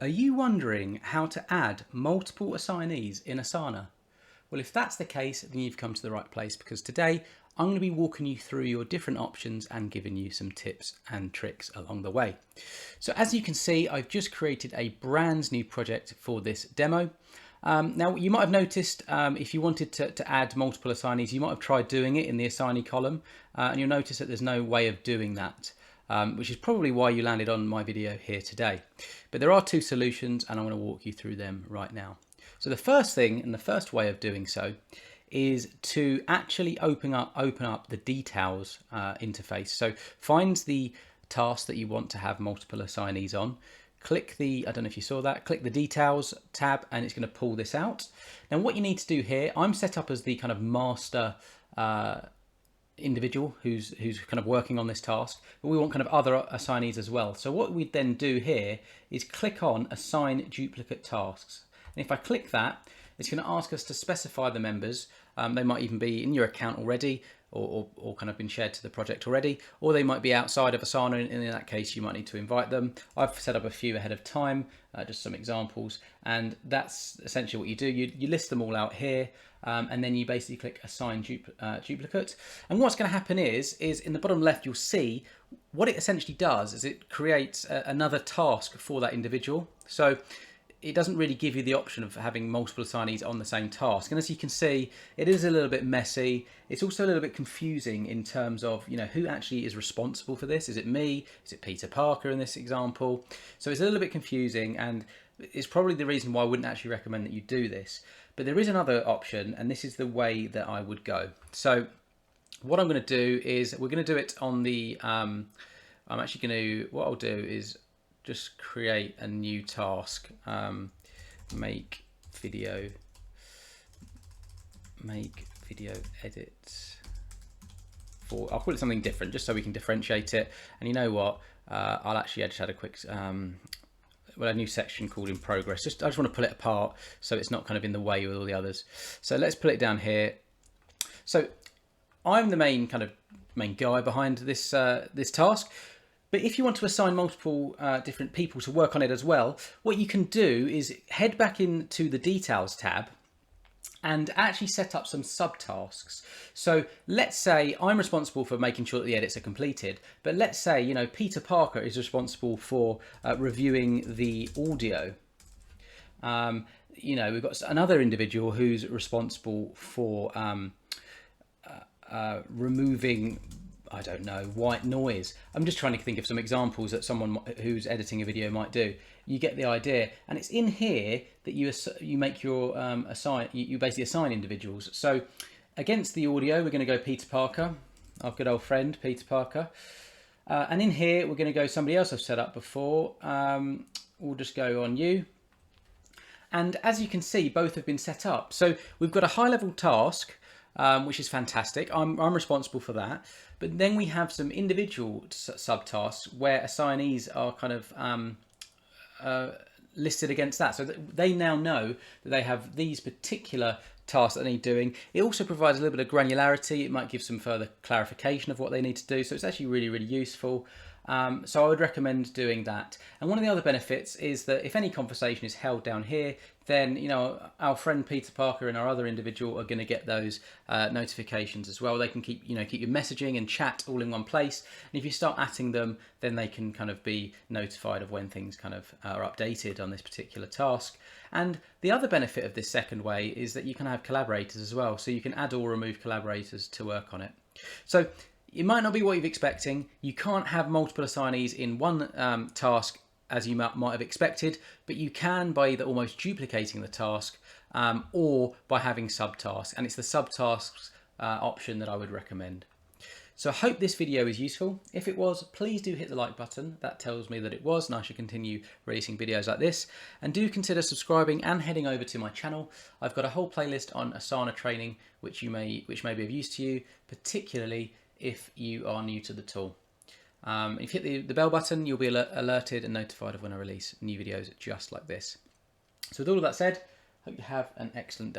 Are you wondering how to add multiple assignees in Asana? Well, if that's the case, then you've come to the right place, because today I'm going to be walking you through your different options and giving you some tips and tricks along the way. So as you can see, I've just created a brand new project for this demo. Now, you might have noticed if you wanted to add multiple assignees, you might have tried doing it in the assignee column, and you'll notice that there's no way of doing that. Which is probably why you landed on my video here today. But there are two solutions, and I'm going to walk you through them right now. So the first thing, and the first way of doing so, is to actually open up the details interface. So find the task that you want to have multiple assignees on. Click the, I don't know if you saw that, click the details tab, and it's going to pull this out. Now what you need to do here, I'm set up as the kind of master individual who's kind of working on this task, but we want kind of other assignees as well. So what we then do here is click on assign duplicate tasks, and if I click that, it's going to ask us to specify the members. They might even be in your account already, or kind of been shared to the project already, or they might be outside of Asana, and in that case you might need to invite them. I've set up a few ahead of time, just some examples, and that's essentially what you do. You list them all out here, and then you basically click assign duplicate. And what's going to happen is in the bottom left you'll see what it essentially does is it creates another task for that individual. So it doesn't really give you the option of having multiple assignees on the same task. And as you can see, it is a little bit messy. It's also a little bit confusing in terms of, who actually is responsible for this. Is it me? Is it Peter Parker in this example? So it's a little bit confusing, and it's probably the reason why I wouldn't actually recommend that you do this. But there is another option, and this is the way that I would go. So what I'm going to do is we're going to do it on the, what I'll do is just create a new task, make video edit for, I'll call it something different just so we can differentiate it. And you know what, I'll actually just add a quick, a new section called in progress. I just want to pull it apart so it's not kind of in the way with all the others. So let's pull it down here. So I'm the main guy behind this this task. But if you want to assign multiple different people to work on it as well, what you can do is head back into the details tab and actually set up some subtasks. So let's say I'm responsible for making sure that the edits are completed, but let's say, Peter Parker is responsible for reviewing the audio. We've got another individual who's responsible for removing, I don't know, white noise. I'm just trying to think of some examples that someone who's editing a video might do. You get the idea, and it's in here that you make your you basically assign individuals. So against the audio, we're going to go Peter Parker, our good old friend Peter Parker, and in here we're going to go somebody else I've set up before. We'll just go on you. And as you can see, both have been set up. So we've got a high-level task, which is fantastic. I'm responsible for that. But then we have some individual subtasks where assignees are kind of listed against that. So that they now know that they have these particular tasks that they need doing. It also provides a little bit of granularity. It might give some further clarification of what they need to do. So it's actually really, really useful. So I would recommend doing that. And one of the other benefits is that if any conversation is held down here, then our friend Peter Parker and our other individual are going to get those notifications as well. They can keep your messaging and chat all in one place, and if you start atting them, then they can kind of be notified of when things kind of are updated on this particular task. And the other benefit of this second way is that you can have collaborators as well, so you can add or remove collaborators to work on it. So it might not be what you're expecting. You can't have multiple assignees in one task as you might have expected, but you can by either almost duplicating the task or by having subtasks, and it's the subtasks option that I would recommend. So I hope this video is useful. If it was, please do hit the like button. That tells me that it was, and I should continue releasing videos like this. And do consider subscribing and heading over to my channel. I've got a whole playlist on Asana training, which may be of use to you, particularly if you are new to the tool. If you hit the bell button, you'll be alerted and notified of when I release new videos just like this. So with all of that said, hope you have an excellent day.